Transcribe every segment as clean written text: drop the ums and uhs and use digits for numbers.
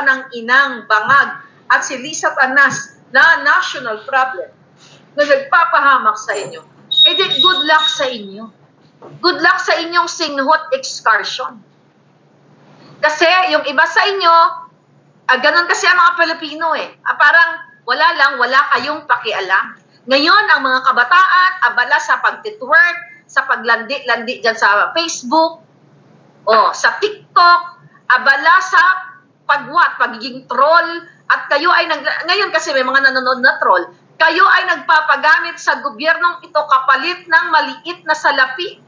ng inang Bangag at si Lisa Tanas na national problem na nagpapahamak sa inyo. Eh di, good luck sa inyo. Good luck sa inyong singhot excursion. Kasi yung iba sa inyo, ganun kasi ang mga Pilipino parang wala kayong pakialam. Ngayon, ang mga kabataan, abala sa pag-twerk, sa paglandi-landi dyan sa Facebook, sa TikTok, abala sa pagiging troll, at kayo ay, ngayon kasi may mga nanonood na troll, kayo ay nagpapagamit sa gobyernong ito kapalit ng maliit na salapi.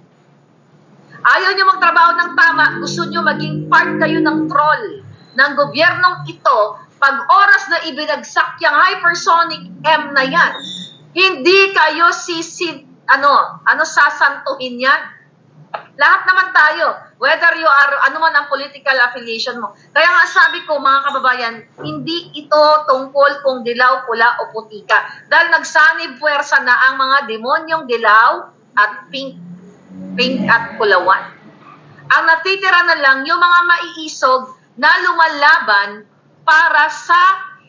Ayaw nyo magtrabaho ng tama, gusto nyo maging part kayo ng troll ng gobyernong ito. Pag oras na ibinagsak yung hypersonic M na yan, hindi kayo sasantuhin yan. Lahat naman tayo, whether you are, ano man ang political affiliation mo. Kaya nga sabi ko, mga kababayan, hindi ito tungkol kung dilaw, pula o puti ka. Dahil nagsanib puwersa na ang mga demonyong dilaw at pink at pulawan. Ang natitira na lang yung mga maiisog na lumalaban para sa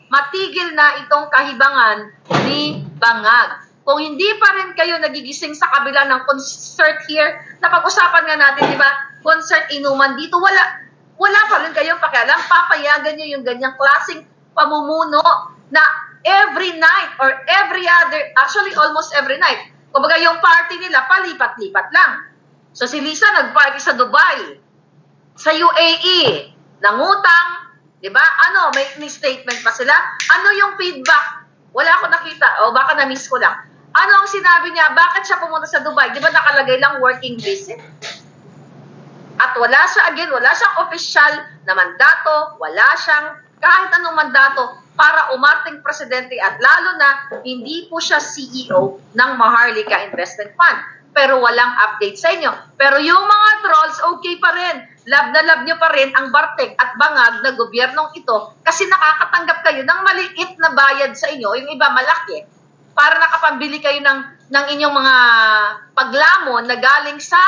matigil na itong kahibangan ni Bangag. Kung hindi pa rin kayo nagigising sa kabila ng concert here, napag-usapan nga natin, di ba? Concert inuman dito, wala pa rin kayong pakialam. Papayagan nyo yung ganyang klaseng pamumuno na every night or every other, actually almost every night. Kumbaga yung party nila, palipat-lipat lang. So si Lisa nag-party sa Dubai, sa UAE, nangutang, di ba? May statement pa sila. Ano yung feedback? Wala ko nakita. O baka na-miss ko lang. Ano ang sinabi niya? Bakit siya pumunta sa Dubai? Di ba nakalagay lang working visit? At wala siyang official na mandato, wala siyang kahit anong mandato para umarting presidente at lalo na hindi po siya CEO ng Maharlika Investment Fund. Pero walang update sa inyo. Pero yung mga trolls, okay pa rin. Love na love nyo pa rin ang Bartek at Bangag na gobyernong ito kasi nakakatanggap kayo ng maliit na bayad sa inyo, yung iba malaki, para nakapambili kayo ng inyong mga paglamon na galing sa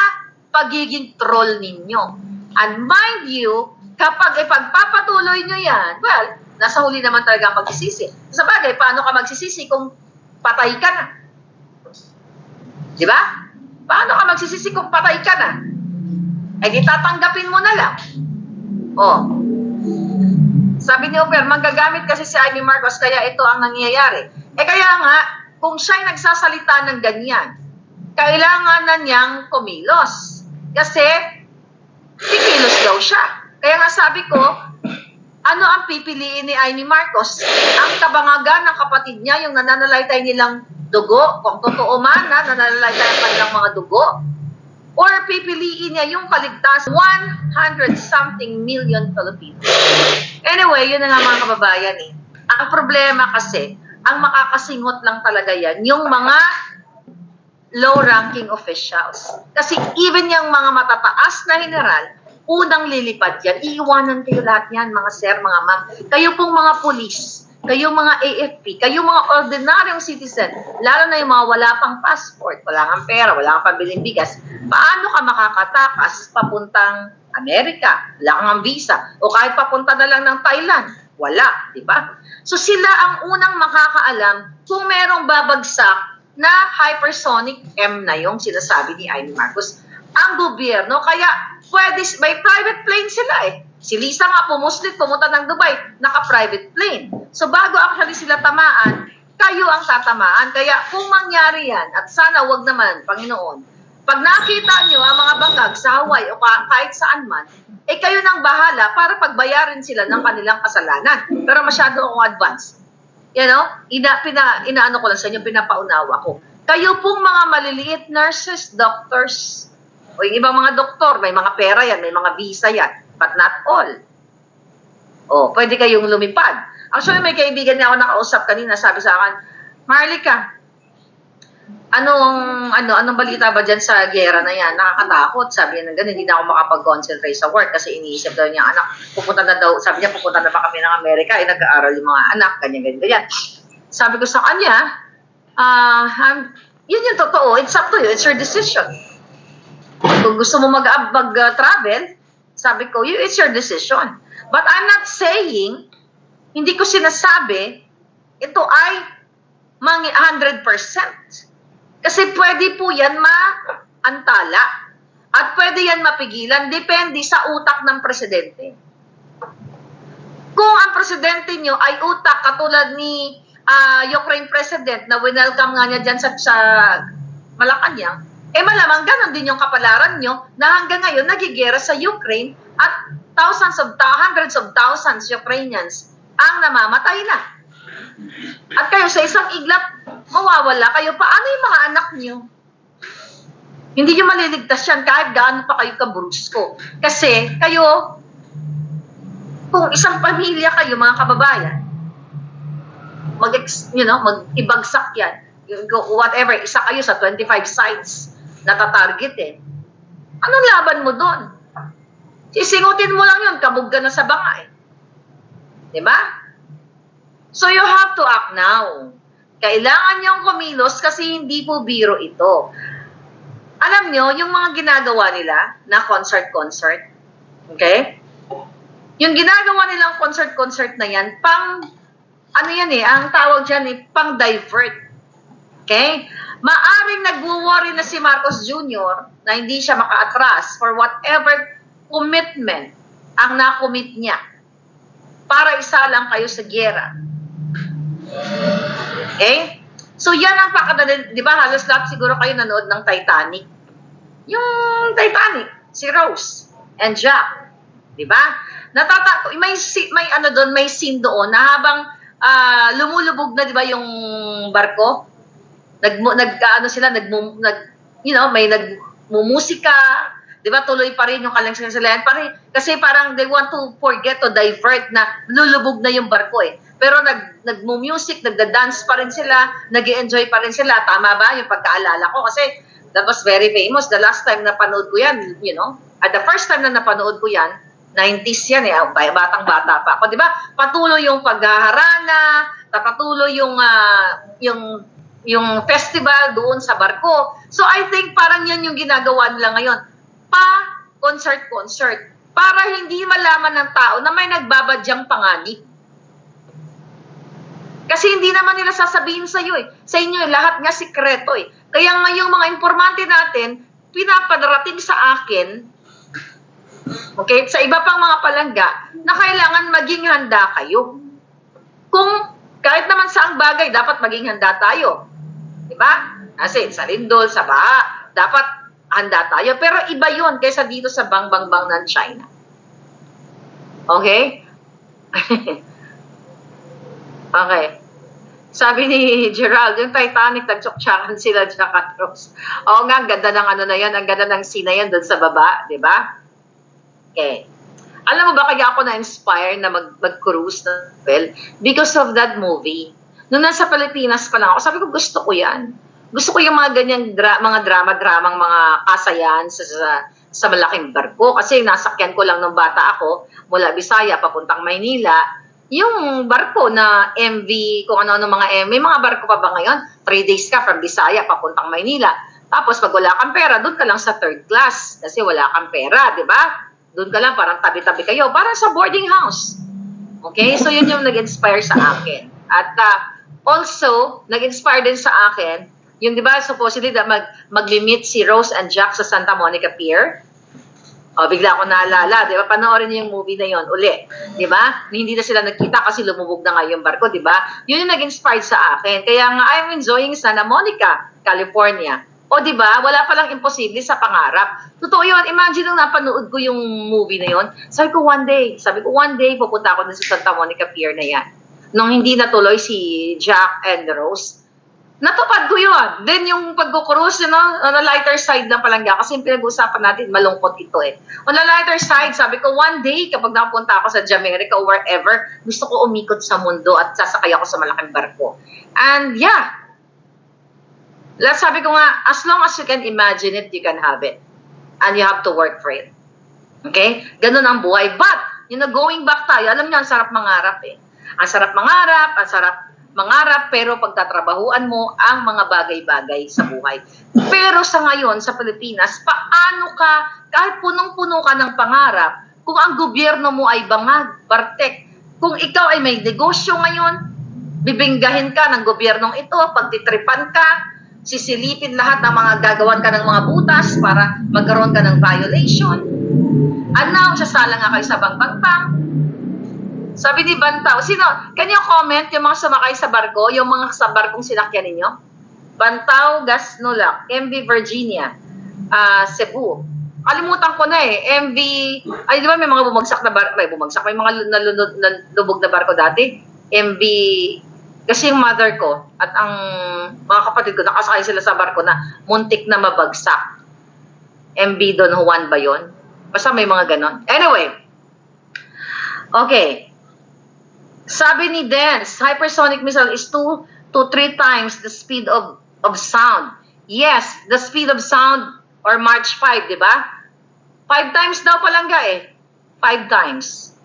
pagiging troll ninyo. And mind you, kapag ipagpapatuloy nyo yan, well, nasa huli naman talaga ang magsisisi. Sa bagay, paano ka magsisisi kung patay ka na? Di ba? Paano ka magsisisi kung patay ka na? Eh di tatanggapin mo na lang. Sabi ni Oper, manggagamit kasi si Amy Marcos kaya ito ang nangyayari. Eh kaya nga, kung siya'y nagsasalita ng ganyan, kailangan na niyang kumilos. Kasi, kikilos daw siya. Kaya nga sabi ko, ano ang pipiliin ni Amy Marcos? Ang kabangagan ng kapatid niya, yung nananalaytay nilang dugo, kung totoo man na nananalaytay ang kanilang mga dugo, or pipiliin niya yung kaligtas 100-something million Filipinos. Anyway, yun na nga mga kababayan Ang problema kasi, ang makakasingot lang talaga yan, yung mga low-ranking officials. Kasi even yung mga matataas na general, unang lilipad yan. Iiwanan kayo lahat yan, mga sir, mga ma'am. Kayo pong mga pulis, kayo mga AFP, kayo mga ordinaryong citizen, lalo na yung mga wala pang passport, wala kang pera, wala kang pabiling bigas, paano ka makakatakas papuntang Amerika? Wala kang visa. O kahit papunta na lang ng Thailand, wala, di ba? So sila ang unang makakaalam kung merong babagsak na hypersonic M na yung sinasabi ni Amy Marcos. Ang gobyerno, kaya pwede, may private plane sila Si Lisa nga pumuslit, pumunta ng Dubai, naka-private plane. So bago actually sila tamaan, kayo ang tatamaan. Kaya kung mangyari yan, at sana wag naman, Panginoon, pag nakita nyo ang mga bangag sa Hawaii o kahit saan man, kayo nang bahala para pagbayarin sila ng kanilang kasalanan. Pero masyado akong advance. You know, inaano ko lang sa inyo, pinapaunawa ko. Kayo pong mga maliliit nurses, doctors, o yung ibang mga doktor, may mga pera yan, may mga visa yan, but not all. Pwede kayong lumipad. Actually, may kaibigan niya ako nakausap kanina, sabi sa akin, Maharlika, anong balita ba dyan sa gera na yan? Nakakatakot. Sabi niya, hindi na ako makapag-concentrate sa work kasi iniisip daw niya, anak, sabi niya, pupunta na ba kami ng Amerika? Nag-aaral yung mga anak, ganyan. Sabi ko sa kanya, yun yung totoo. It's up to you. It's your decision. Kung gusto mo mag-travel, sabi ko, it's your decision. But I'm not saying Hindi ko sinasabi, ito ay 100%. Kasi pwede po yan maantala. At pwede yan mapigilan, depende sa utak ng presidente. Kung ang presidente nyo ay utak katulad ni Ukraine President na winelcome nga niya dyan sa Malacanang, malamang ganon din yung kapalaran nyo na hanggang ngayon nagigera sa Ukraine at hundreds of thousands Ukrainians ang namamatay na. At kayo sa isang iglap, mawawala kayo. Paano yung mga anak nyo? Hindi nyo maliligtas yan kahit gaano pa kayo kabrusko. Kasi kayo, kung isang pamilya kayo, mga kababayan, mag-ibagsak yan. Whatever, isa kayo sa 25 sites na tatarget eh. Anong laban mo doon? Sisingutin mo lang yun, kabog ka na sa banga eh. Diba? So you have to act now. Kailangan niyong kumilos kasi hindi po biro ito. Alam nyo, yung mga ginagawa nila na concert, okay? Yung ginagawa nilang concert na yan, ang tawag dyan pang-divert. Okay? Maaring nagwo-worry na si Marcos Jr. na hindi siya maka-atras for whatever commitment ang nakomit niya para isa lang kayo sa giyera. Okay? So yan ang pakadali, di ba halos lahat siguro kayo nanood ng Titanic. Yung Titanic, si Rose and Jack, di ba? May scene doon na habang lumulubog na, di ba, yung barko, may nagmumusika, di ba, tuloy pa rin yung kalangsalan, kasi parang they want to forget to divert na lulubog na yung barko eh. Pero nagmu-music, nagda-dance pa rin sila, nag-enjoy pa rin sila. Tama ba yung pagkaalala ko? Kasi that was very famous. The last time na panood ko yan, at the first time na napanood ko yan, 90s yan eh, batang-bata pa ako. Di ba? Patuloy yung paghaharana, patuloy yung festival doon sa barko. So I think parang yan yung ginagawa nila ngayon. Concert. Para hindi malaman ng tao na may nagbabadyang panganib. Kasi hindi naman nila sasabihin sa iyo eh. Sa inyo, lahat nga sikreto eh. Kaya nga yung mga informante natin, pinapadarating sa akin, okay, sa iba pang mga palangga, na kailangan maging handa kayo. Kung kahit naman saang bagay, dapat maging handa tayo. Diba? Kasi sa lindol, sa baha, dapat handa tayo. Pero iba yun kaysa dito sa bang-bang-bang ng China. Okay? Okay. Sabi ni Gerald, yung Titanic, nagtsuktsakan sila Jack at Rose. Oo nga, ang ganda ng ano na yan, ang ganda ng scene na yan doon sa baba, di ba? Okay. Alam mo ba kaya ako na-inspire na mag-cruise na well? Because of that movie. Nung nasa Pilipinas pa lang ako, sabi ko gusto ko yan. Gusto ko yung mga ganyang mga drama-dramang mga kasayahan sa malaking barko. Kasi nasakyan ko lang nung bata ako, mula Bisaya papuntang Maynila. Yung barko na MV, kung ano-ano may mga barko pa ba ngayon? 3 days ka from Bisaya papuntang Maynila. Tapos pag wala kang pera, doon ka lang sa third class. Kasi wala kang pera, di ba? Doon ka lang, parang tabi-tabi kayo. Parang sa boarding house. Okay? So yun yung nag-inspire sa akin. At also, nag-inspire din sa akin, yung di ba, supposedly mag-meet si Rose and Jack sa Santa Monica Pier. O, bigla ko naalala, di ba? Panoorin niyo yung movie na yon uli. Di ba? Hindi na sila nagkita kasi lumubog na nga yung barko, di ba? Yun yung nag-inspired sa akin. Kaya nga, I'm enjoying Santa Monica, California. O, di ba? Wala palang imposible sa pangarap. Totoo yun. Imagine nung napanood ko yung movie na yon. Sabi ko, one day, pupunta ako na sa Santa Monica Pier na yan. Nung hindi natuloy si Jack and Rose, natupad ko yun. Then yung pag-cruise, on the lighter side lang palangga, kasi yung pinag-uusapan natin, malungkot ito eh. On the lighter side, sabi ko, one day, kapag napunta ako sa Jamaica or wherever, gusto ko umikot sa mundo at sasakay ako sa malaking barko. And yeah, sabi ko nga, as long as you can imagine it, you can have it. And you have to work for it. Okay? Ganun ang buhay. But, going back tayo, alam niyo, ang sarap mangarap eh. Ang sarap mangarap, pero pagtatrabahuan mo ang mga bagay-bagay sa buhay. Pero sa ngayon, sa Pilipinas, paano ka, kahit punong-puno ka ng pangarap, kung ang gobyerno mo ay bangag, bartek, Kung ikaw ay may negosyo ngayon, bibinggahin ka ng gobyernong ito, pagtitripan ka, sisilipin lahat ng mga gagawan ka ng mga butas para magkaroon ka ng violation. Ano, sasala nga kayo sa bang. Sabi ni Bantaw, sino? Can you comment yung mga sumakay sa barko, yung mga sa barkong sinakyan ninyo? Bantaw, Gasnulak, MV Virginia, Cebu. Kalimutan ko na eh. MV, ay di ba may mga bumagsak na barko, may mga nalubog na barko dati. MV, kasi yung mother ko at ang mga kapatid ko, nakasakay sila sa barko na muntik na mabagsak. MV Don Juan ba yun? Basta may mga ganon. Anyway, okay. Sabi ni Dance, hypersonic missile is 2 to 3 times the speed of sound. Yes, the speed of sound or March 5, di ba? 5 times daw palangga eh. 5 times.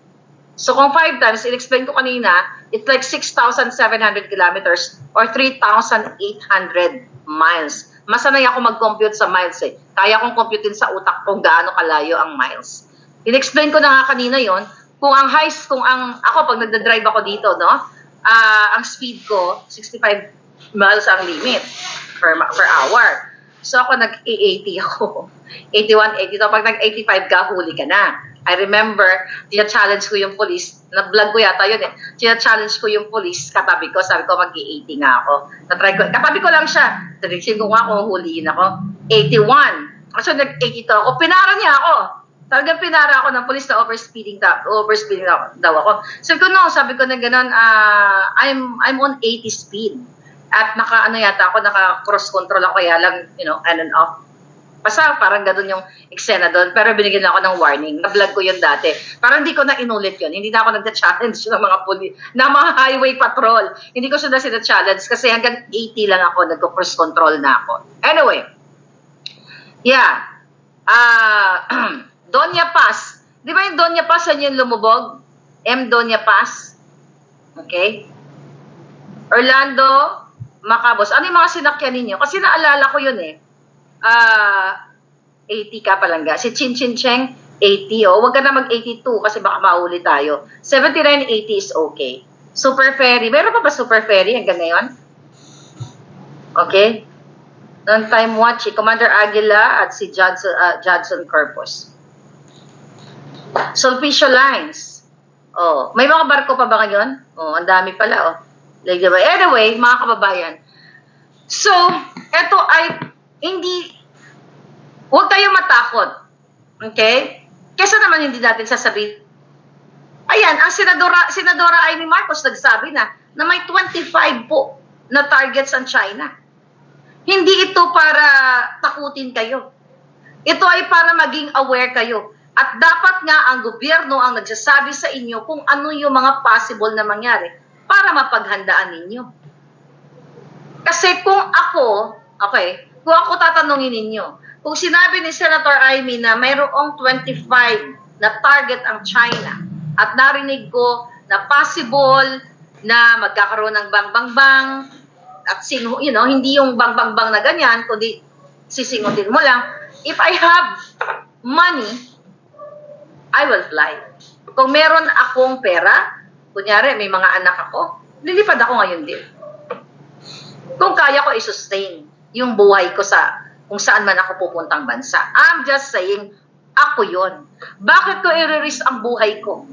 So kung 5 times, in-explain ko kanina, it's like 6,700 kilometers or 3,800 miles. Masanay ako mag-compute sa miles eh. Kaya kong computein sa utak kung gaano kalayo ang miles. In-explain ko na nga kanina yon. Kung ang ako pag nagda-drive ako dito, no? Ang speed ko 65 miles ang limit per hour. So ako nag-80 ako. 81, 80. So pag nag-85 ka, huli ka na. I remember, tina-challenge ko yung police. Na-vlog ko yata yun eh. Tina-challenge ko yung police, katabi ko. Sabi ko, mag-80 nga ako. Na-try ko. Katabi ko lang siya. Direction ko nga kung huliin ako. 81. So nag-82 ako. Pinara niya ako. Talagang pinara ako ng police na overspeeding daw ako. Sabi ko na gano'n, I'm on 80 speed. At naka-cross control ako, kaya lang, on and off. Basta parang gano'n yung eksena doon. Pero binigyan ako ng warning. Na-vlog ko yun dati. Parang hindi ko na inulit yun. Hindi na ako nagta-challenge ng mga mga highway patrol. Hindi ko sila sina-challenge kasi hanggang 80 lang ako. Nagko-cross control na ako. Anyway. Yeah. Doña Paz. Di ba yung Doña Paz yan yung lumubog? M. Doña Paz. Okay? Orlando Macabos. Ano yung mga sinakyan ninyo? Kasi naalala ko yun eh. 80 ka palangga. Si Chin Chin Cheng, 80. Huwag ka na mag-82 kasi baka mahuli tayo. 79, 80 is okay. Super Ferry. Meron pa ba Super Ferry hanggang ngayon? Okay? Non-time watch, si Commander Aguila at si Judson Corpus. Sulpicio Lines. Oh, may mga barko pa ba ngayon? Oh, ang dami pala, oh. Like, diba? Anyway, mga kababayan. So, eto ay huwag tayong matakot. Okay? Kesa naman hindi natin sasabihin. Ayan, ang Senadora Amy Marcos nagsabi na may 25 po na targets ang China. Hindi ito para takutin kayo. Ito ay para maging aware kayo. At dapat nga ang gobyerno ang nagsasabi sa inyo kung ano yung mga possible na mangyari para mapaghandaan ninyo. Kasi kung ako tatanungin ninyo, kung sinabi ni Senator Amy na mayroong 25 na target ang China at narinig ko na possible na magkakaroon ng bang-bang-bang at hindi yung bang-bang-bang na ganyan, kundi sisingutin mo lang. If I have money, I will fly. Kung meron akong pera, kunyari may mga anak ako, lilipad ako ngayon din. Kung kaya ko i-sustain yung buhay ko kung saan man ako pupuntang bansa. I'm just saying, ako yon. Bakit ko i-risk ang buhay ko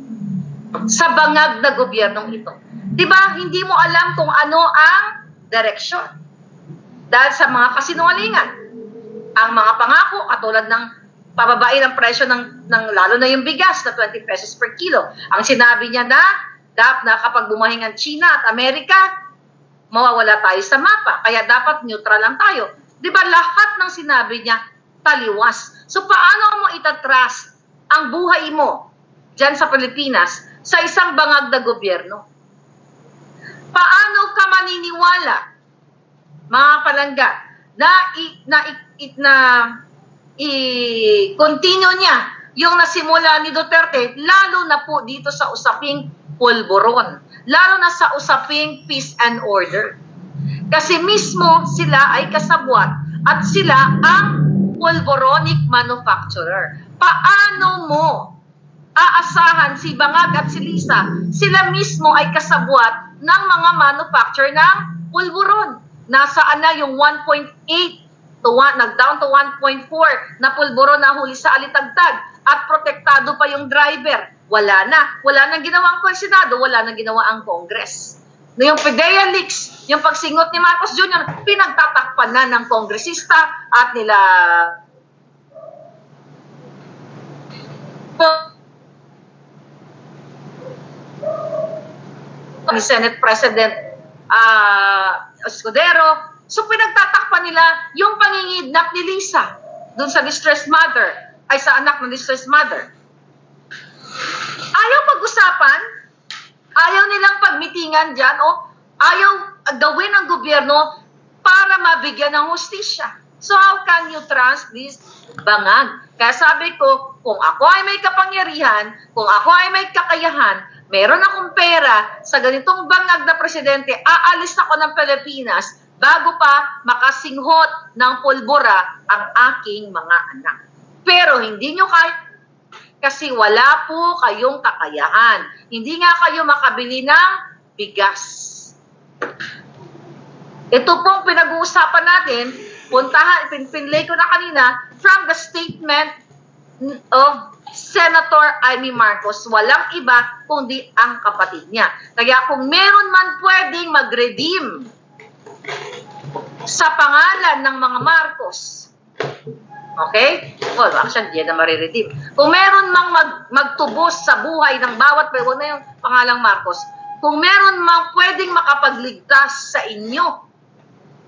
sa bangag na gobyernong ito? Diba, hindi mo alam kung ano ang direksyon. Dahil sa mga kasinungalingan, ang mga pangako, katulad ng pababain ang presyo ng lalo na yung bigas na 20 pesos per kilo. Ang sinabi niya na kapag bumahing ang China at Amerika, mawawala tayo sa mapa. Kaya dapat neutral lang tayo. Di ba lahat ng sinabi niya, taliwas. So paano mo itatrust ang buhay mo dyan sa Pilipinas sa isang bangag na gobyerno? Paano ka maniniwala, mga palangga, i-continue niya yung nasimula ni Duterte, lalo na po dito sa usaping pulburon, lalo na sa usaping peace and order. Kasi mismo sila ay kasabwat at sila ang pulboronic manufacturer. Paano mo aasahan si Bangag at si Lisa, sila mismo ay kasabwat ng mga manufacturer ng pulburon. Nasaan na yung 1.8 to 1, nag-down to 1.4 na pulburon na huli sa alitagtag at protektado pa yung driver. Wala na. Wala nang ginawa ang Senado, wala nang ginawa ang Congress. Yung PDEA leaks, yung pagsingot ni Marcos Jr., pinagtatakpan na ng kongresista at nila ni Senate President Escudero. So pinagtatakpan nila yung pangingidnap ni Lisa dun sa distressed mother, ay sa anak ng distressed mother. Ayaw pag-usapan, ayaw nilang pagmitingan dyan, o ayaw gawin ng gobyerno para mabigyan ng hustisya. So how can you trust this Bangag? Kaya sabi ko, kung ako ay may kapangyarihan, kung ako ay may kakayahan, meron akong pera sa ganitong bangag na presidente, aalis ako ng Pilipinas bago pa makasinghot ng pulbura ang aking mga anak. Pero hindi nyo kaya kasi wala po kayong kakayahan. Hindi nga kayo makabili ng bigas. Ito pong pinag-uusapan natin, pinlay ko na kanina, from the statement of Senator Amy Marcos, walang iba kundi ang kapatid niya. Kaya kung meron man pwedeng mag-redeem sa pangalan ng mga Marcos, okay? Well, actually, hindi na mariredeem. Kung meron mang magtubos sa buhay ng bawat huwag na yung pangalang Marcos, kung meron mang pwedeng makapagligtas sa inyo,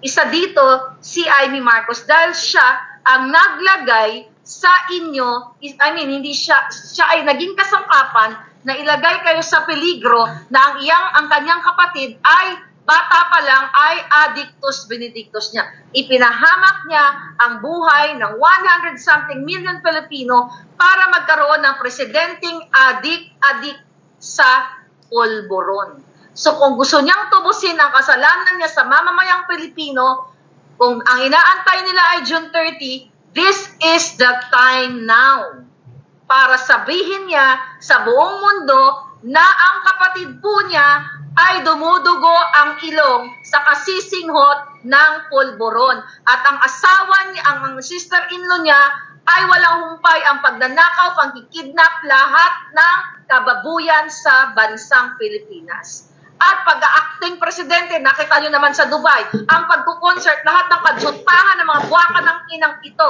isa dito si Amy Marcos dahil siya ang naglagay sa inyo, hindi siya ay naging kasangkapan na ilagay kayo sa peligro na ang kanyang kapatid ay bata pa lang ay addictus benedictus niya. Ipinahamak niya ang buhay ng 100-something million Pilipino para magkaroon ng presidenteng addict sa pulburon. So kung gusto niyang tubusin ang kasalanan niya sa mamamayang Pilipino, kung ang inaantay nila ay June 30, this is the time now para sabihin niya sa buong mundo na ang kapatid po niya ay dumudugo ang ilong sa kasisinghot ng pulburon. At ang asawa niya, ang sister-in-law niya, ay walang humpay ang pagnanakaw, pangkikidnap, lahat ng kababuyan sa bansang Pilipinas. At pag-acting presidente, nakita nyo naman sa Dubai, ang pagkukonsert, lahat ng kadyutahan ng mga buwaka ng inang ito.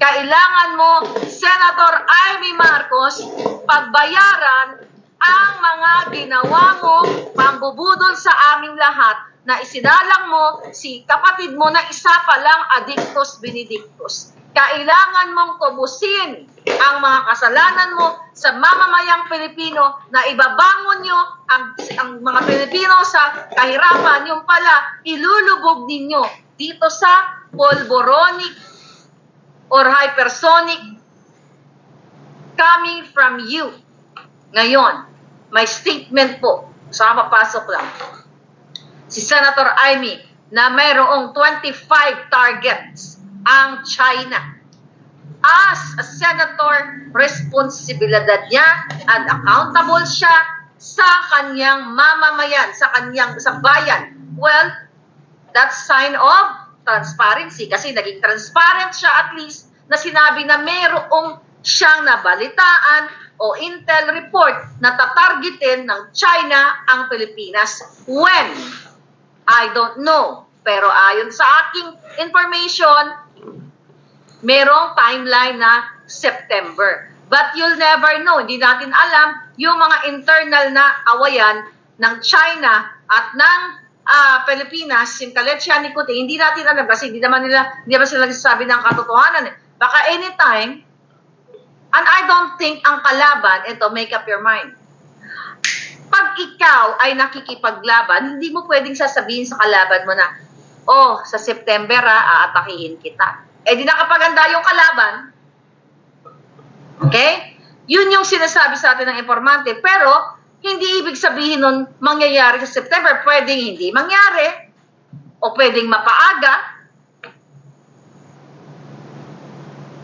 Kailangan mo, Senator Amy Marcos, pagbayaran ang mga ginawa mo, pambubudol sa aming lahat, na isinalang mo si kapatid mo na isa pa lang addictus benedictus. Kailangan mong tubusin ang mga kasalanan mo sa mamamayang Pilipino na ibabangon nyo ang mga Pilipino sa kahirapan, yung pala ilulubog ninyo dito sa pulboronic or hypersonic coming from you. Ngayon, may statement po, sa papasok lang, si Senator Amy na mayroong 25 targets ang China. As a senator, responsibilidad niya and accountable siya sa kanyang mamamayan, sa bayan. Well, that's sign of transparency kasi naging transparent siya at least na sinabi na mayroong siyang nabalitaan o intel report na tatargetin ng China ang Pilipinas. When? I don't know. Pero ayon sa aking information, merong timeline na September. But you'll never know. Hindi natin alam yung mga internal na awayan ng China at ng Pilipinas, yung Kalechian ni Kuti, hindi natin alam kasi hindi ba sila nagsasabi ng katotohanan. Baka anytime, and I don't think ang kalaban, ito, make up your mind. Pag ikaw ay nakikipaglaban, hindi mo pwedeng sasabihin sa kalaban mo na, oh, sa September aatakihin kita. Eh di nakapaganda yung kalaban. Okay? Yun yung sinasabi sa atin ng informante. Pero, hindi ibig sabihin nun mangyayari sa September. Pwedeng hindi mangyari. O pwedeng mapaaga.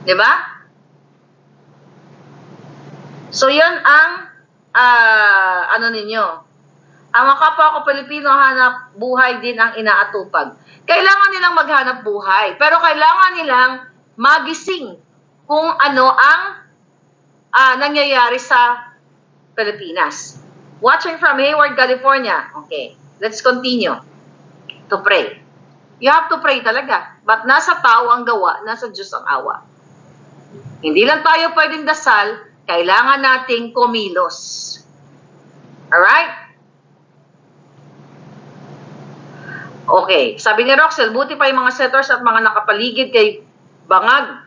Diba? So, yan ang ano ninyo. Ang mga kapwa ko Pilipino, hanap buhay din ang inaatupag. Kailangan nilang maghanap buhay, pero kailangan nilang magising kung ano ang nangyayari sa Pilipinas. Watching from Hayward, California. Okay, let's continue to pray. You have to pray talaga. But nasa tao ang gawa, nasa Diyos ang awa. Hindi lang tayo pwedeng dasal, kailangan nating kumilos. Alright? Okay. Sabi ni Roxel, buti pa yung mga settlers at mga nakapaligid kay Bangag.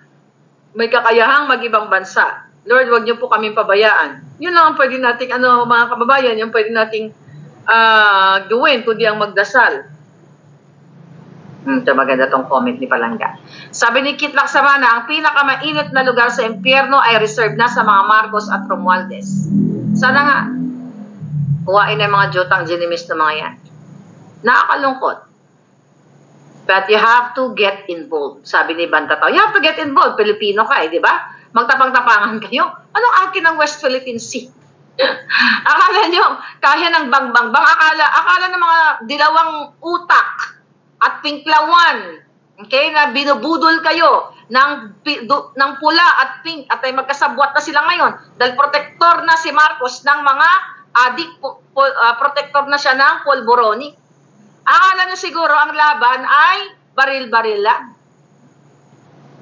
May kakayahang mag-ibang bansa. Lord, wag niyo po kaming pabayaan. Yun lang ang pwede nating, mga kababayan, yung pwede nating gawin, kundi ang magdasal. Ito maganda tong comment ni Palangga. Sabi ni Kit Laksamana, ang pinakamainit na lugar sa impyerno ay reserved na sa mga Marcos at Romualdez. Sana nga, kuhain na yung mga jutang ginimis na mga yan. Nakakalungkot. But you have to get involved. Sabi ni Bantatao, you have to get involved. Pilipino ka di ba? Magtapang-tapangan kayo. Anong akin ng West Philippine Sea? Akala nyo, kaya ng bang-bang-bang. Akala ng mga dilawang utak at pinklawan, okay, na binubudol kayo ng pula at pink at ay magkasabwat na sila ngayon dahil protector na si Marcos ng mga adik, protector na siya ng polboronic. Akala nyo siguro ang laban ay baril-baril lang.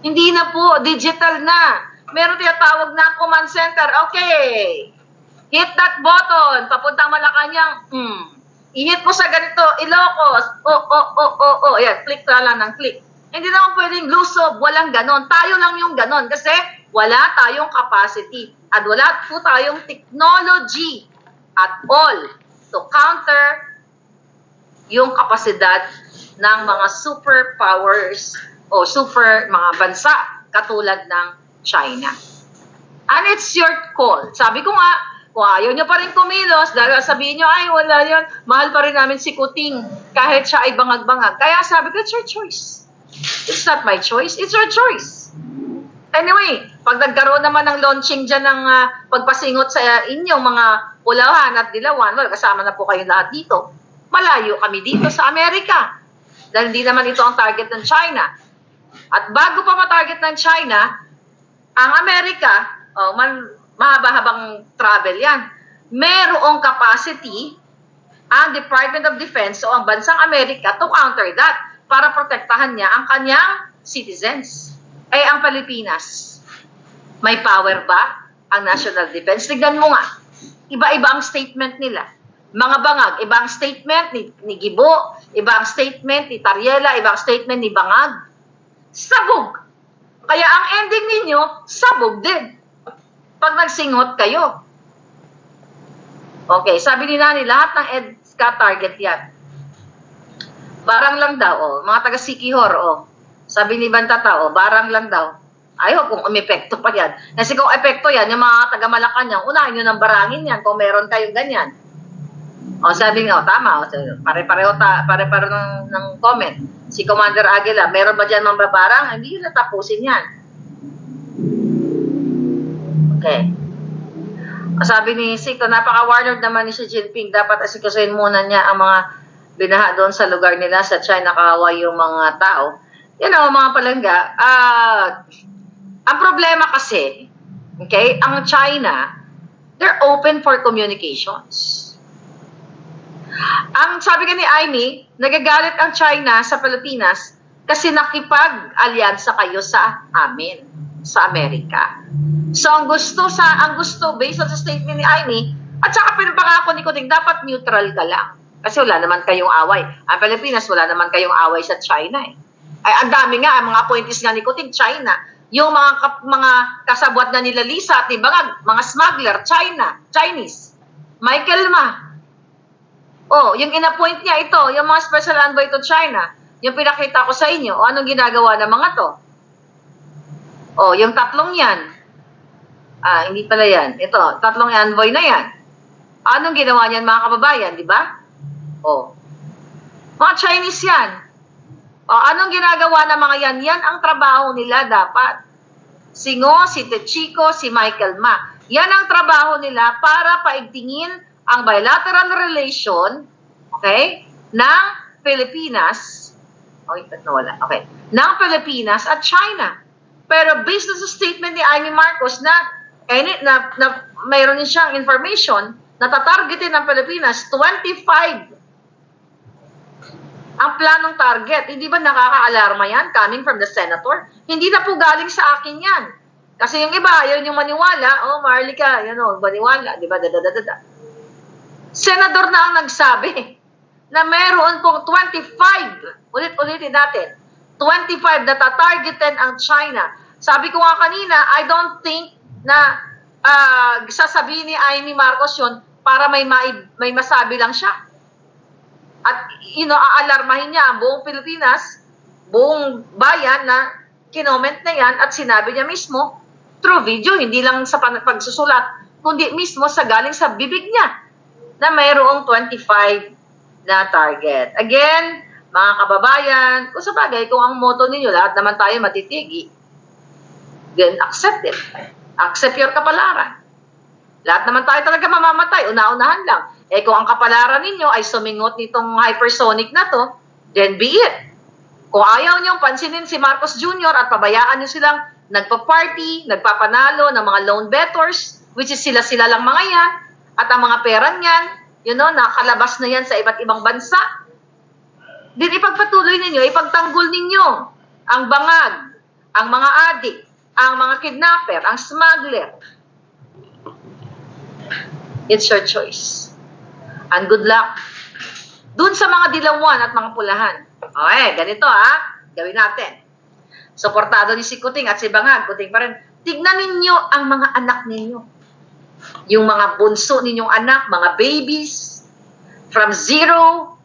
Hindi na po, digital na. Meron tinatawag na command center. Okay, hit that button, papuntang Malacanang, i-hit mo sa ganito, Ilocos, yan, click ka lang ng click. Hindi naman pwedeng lusob, walang ganon. Tayo lang yung ganon kasi wala tayong capacity at wala po tayong technology at all to counter yung kapasidad ng mga superpowers o mga bansa katulad ng China. And it's your call. Sabi ko nga, kung ayaw nyo pa rin kumilos, dahil sabihin nyo, ay wala yan, mahal pa rin namin si Kuting kahit siya ay bangag-bangag. Kaya sabi ko, it's your choice. It's not my choice, it's your choice. Anyway, pag nagkaroon naman ng launching dyan ng pagpasingot sa inyong mga ulawan at dilawan, well, kasama na po kayo lahat dito. Malayo kami dito sa Amerika. Dahil hindi naman ito ang target ng China. At bago pa ma-target ng China, ang Amerika, mahaba-habang travel yan. Merong capacity ang Department of Defense o ang bansang Amerika to counter that para protektahan niya ang kanyang citizens. Ang Pilipinas, may power ba ang National Defense? Tignan mo nga, iba-iba ang statement nila. Mga bangag, iba ang statement ni Gibo, iba ang statement ni Tariela, iba ang statement ni Bangag. Sabog. Kaya ang ending ninyo, sabog din. Pag nagsingot kayo. Okay, sabi ni Nani, lahat ng EDSA target yan. Barang lang daw, mga taga-Sikihor, Sabi ni Bantata, barang lang daw. Ayaw kung umepekto pa yan. Kasi kung epekto yan, yung mga taga-Malacanang, unahin nyo ng barangin yan kung meron kayong ganyan. Sabi nga, tama. Pare-pareho ng comment. Si Commander Aguila, meron ba dyan mga barang? Hindi yun natapusin yan. Okay. Sabi ni Siko, napaka-warlord naman ni Xi Jinping. Dapat asikasuhin muna niya ang mga binaha doon sa lugar nila sa China, kawawa yung mga tao. Mga palangga. Ang problema kasi, okay, ang China, they're open for communications. Ang sabi ka ni Aimee, nagagalit ang China sa Pilipinas kasi nakipag-alyansa kayo sa amin, sa Amerika. So, ang gusto, based on the statement ni Aimee, at saka pinapangako ni Kuting, dapat neutral ka lang. Kasi wala naman kayong away. Ang Pilipinas, wala naman kayong away sa China Ay, ang dami nga, ang mga appointees nga ni Kuting, China. Yung mga kasabwat na nila Lisa at ni Bangag, mga smuggler, Chinese. Michael Ma. Yung in-appoint niya ito, yung mga special envoy to China, yung pinakita ko sa inyo, anong ginagawa ng mga to? Yung tatlong yan. Hindi pala yan. Ito, tatlong envoy na yan. Anong ginawa niyan mga kababayan, di ba? Mga Chinese yan. Anong ginagawa ng mga yan? Yan ang trabaho nila dapat. si Ngo, si Techiko, si Michael Ma. Yan ang trabaho nila para paigtingin ang bilateral relation, okay, ng Pilipinas, okay, ng Pilipinas at China. Pero based on sa statement ni Amy Marcos na mayroon din siyang information na tatargetin ng Pilipinas, 25 ang planong target. Hindi ba nakaka-alarma yan coming from the senator? Hindi na po galing sa akin yan. Kasi yung iba, yun yung maniwala, oh Marlica, yan o, maniwala, di ba, Senador na ang nagsabi na meron pong 25, ulit-ulitin natin, 25 na tatargetin ang China. Sabi ko nga kanina, I don't think na sasabihin ni Amy Marcos yun para may masabi lang siya. At aalarmahin niya ang buong Pilipinas, buong bayan na kinoment na yan at sinabi niya mismo through video, hindi lang sa pagsusulat, kundi mismo sa galing sa bibig niya na mayroong 25 na target. Again, mga kababayan, kung sa bagay, kung ang motto ninyo, lahat naman tayo matitigi, then accept it. Accept your kapalaran. Lahat naman tayo talaga mamamatay, una-unahan lang. Eh kung ang kapalaran ninyo ay sumingot nitong hypersonic na to, then be it. Kung ayaw niyong pansinin si Marcos Jr. at pabayaan niyo silang nagpa-party, nagpapanalo ng mga loan bettors, which is sila-sila lang mga yan, at ang mga pera niyan, nakalabas na yan sa iba't ibang bansa, din ipagpatuloy ninyo, ipagtanggol ninyo ang bangag, ang mga adik, ang mga kidnapper, ang smuggler. It's your choice. And good luck dun sa mga dilawan at mga pulahan. Okay, ganito gawin natin. Suportado ni si Kuting at si Bangag, Kuting pa rin. Tignan ninyo ang mga anak ninyo. Yung mga bunso ninyong anak, mga babies, from 0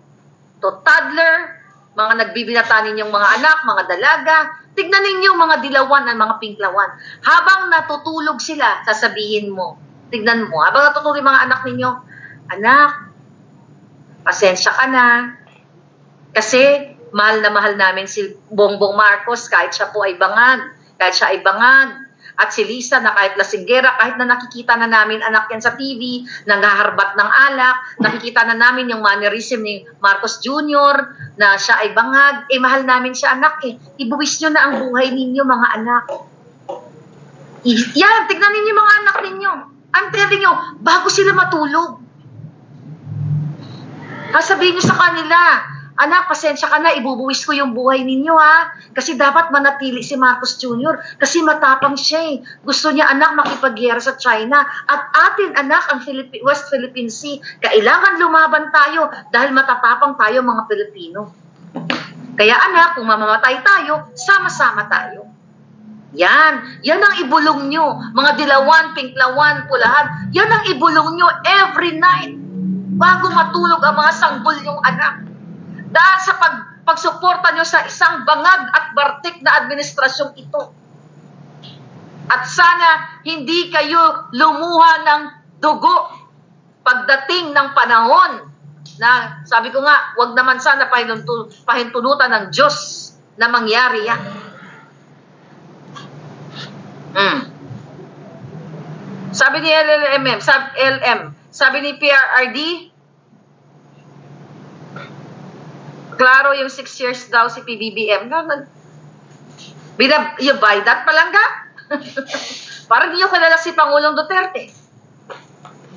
to toddler, mga nagbibinata ninyong mga anak, mga dalaga. Tignan ninyo mga dilawan at mga pinklawan. Habang natutulog sila, sasabihin mo, tignan mo, habang natutulog yung mga anak ninyo, anak, pasensya ka na. Kasi mahal na mahal namin si Bongbong Marcos kahit siya po ay bangag. Kahit siya ay bangag. At si Lisa na kahit lasinggera, kahit na nakikita na namin anak yan sa TV, nanghaharbat ng alak, nakikita na namin yung mannerism ni Marcos Jr. na siya ay bangag. Mahal namin siya anak Ibuwis nyo na ang buhay ninyo mga anak. Yan, tignan ninyo mga anak ninyo. I'm telling you, bago sila matulog. Sabihin nyo sa kanila, anak, pasensya ka na, ibubuwis ko yung buhay ninyo Kasi dapat manatili si Marcos Jr. Kasi matapang siya Gusto niya anak makipagyera sa China. At atin anak ang West Philippine Sea. Kailangan lumaban tayo dahil matatapang tayo mga Pilipino. Kaya anak, kung mamamatay tayo, sama-sama tayo. Yan ang ibulong nyo. Mga dilawan, pinklawan, pulahan. Yan ang ibulong nyo every night. Bago matulog ang mga sanggol yung anak. Dahil sa pagsuporta nyo sa isang bangag at bartik na administrasyong ito. At sana hindi kayo lumuha ng dugo pagdating ng panahon na sabi ko nga, wag naman sana pahintunutan ng Diyos na mangyari yan. Sabi ni sabi ni PRRD, klaro yung 6 years daw si PBBM. You buy that palangga? Parang di nyo kilala si Pangulong Duterte.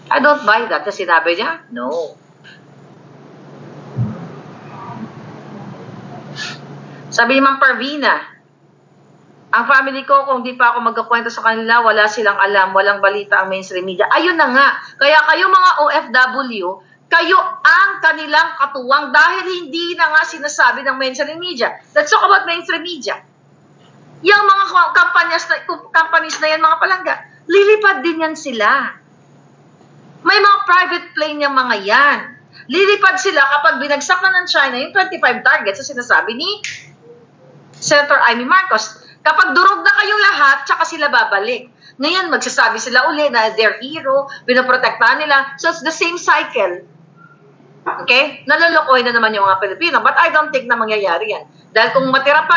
I don't buy that. Kasi sinabi niya, no. Sabi ni Ma'am Parvina, ang family ko, kung di pa ako magkakwento sa kanila, wala silang alam, walang balita ang mainstream media. Ayun na nga. Kaya kayo mga OFW, kayo ang kanilang katuwang dahil hindi na nga sinasabi ng mainstream media. Let's talk about mainstream media. Yung mga companies na yan, mga palangga, lilipad din yan sila. May mga private plane yung mga yan. Lilipad sila kapag binagsak na ng China yung 25 targets na sinasabi ni Senator Amy Marcos. Kapag durog na kayong lahat, tsaka sila babalik. Ngayon, magsasabi sila uli na they're hero, pinoprotektahan nila. So, it's the same cycle. Okay? Nalolokoy na naman yung mga Pilipino. But I don't think na mangyayari yan. Dahil kung matira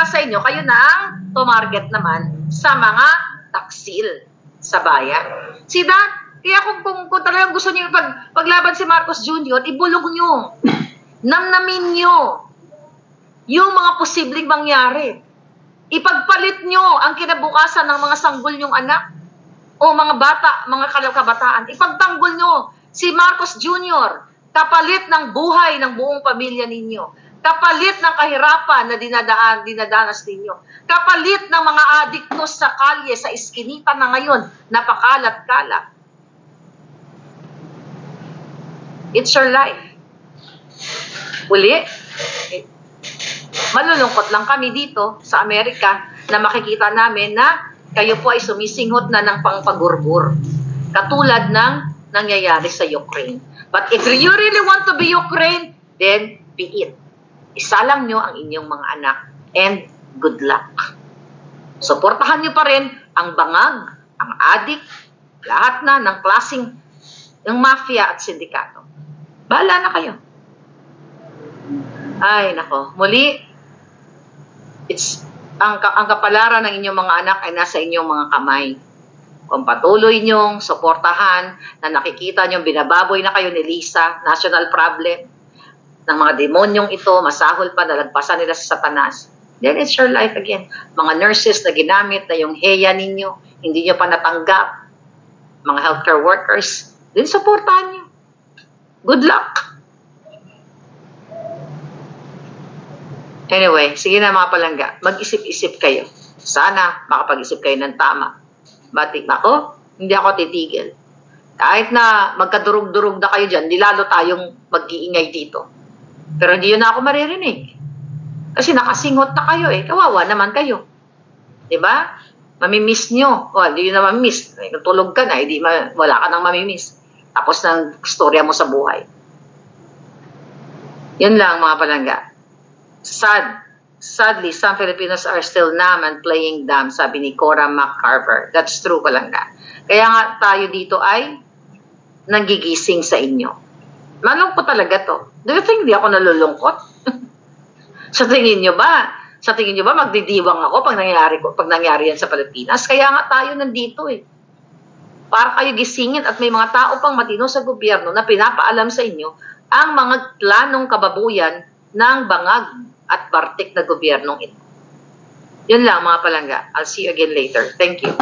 sa inyo, kayo na ang tumarget naman sa mga taksil sa bayan. See that? Kaya kung talagang gusto niyo paglaban si Marcos Jr., ibulog niyo. Namnamin niyo yung mga posibleng mangyari. Ipagpalit nyo ang kinabukasan ng mga sanggol nyong anak o mga bata, mga kabataan. Ipagtanggol nyo si Marcos Jr. kapalit ng buhay ng buong pamilya ninyo. Kapalit ng kahirapan na dinadanas ninyo. Kapalit ng mga adiktos sa kalye, sa iskinita na ngayon, napakalat-kalat. It's your life. Uli, malulungkot lang kami dito sa Amerika na makikita namin na kayo po ay sumisinghot na ng pangpagurbur. Katulad ng nangyayari sa Ukraine. But if you really want to be Ukraine, then be it. Isalang nyo ang inyong mga anak and good luck. Suportahan nyo pa rin ang bangag, ang adik, lahat na ng klaseng ng mafia at sindikato. Bahala na kayo. Ay, nako. Muli, ang kapalaran ng inyong mga anak ay nasa inyong mga kamay. Kung patuloy nyong suportahan na nakikita nyong binababoy na kayo ni Lisa, national problem, ng mga demonyong ito, masahol pa, nalagpasan nila sa Satanas, then it's your life again. Mga nurses na ginamit na yung heya ninyo, hindi nyo pa natanggap, mga healthcare workers, then suportahan nyo. Good luck! Anyway, sige na mga palangga, mag-isip-isip kayo. Sana makapag-isip kayo ng tama. Batik ako, hindi ako titigil. Kahit na magkadurog-durog na kayo dyan, lalo tayong mag-iingay dito. Pero hindi yun na ako maririnig. Kasi nakasingot na kayo eh. Kawawa naman kayo. Diba? Mamimiss nyo. O, hindi yun na mamimiss. Tulog ka na, wala ka nang mamimiss. Tapos ng storya mo sa buhay. Yun lang mga palangga. Sadly, some Filipinos are still numb and playing dumb, sabi ni Cora McCarver. That's true palangga. Kaya nga tayo dito ay nagigising sa inyo. Malungkot talaga to. Do you think di ako nalulungkot? Sa tingin nyo ba? Sa tingin nyo ba magdidiwang ako pag nangyari yan sa Pilipinas? Kaya nga tayo nandito eh. Para kayo gisingin at may mga tao pang matino sa gobyerno na pinapaalam sa inyo ang mga planong kababuyan ng bangag at bartik na gobyernong ito. Yun lang mga palangga. I'll see you again later. Thank you.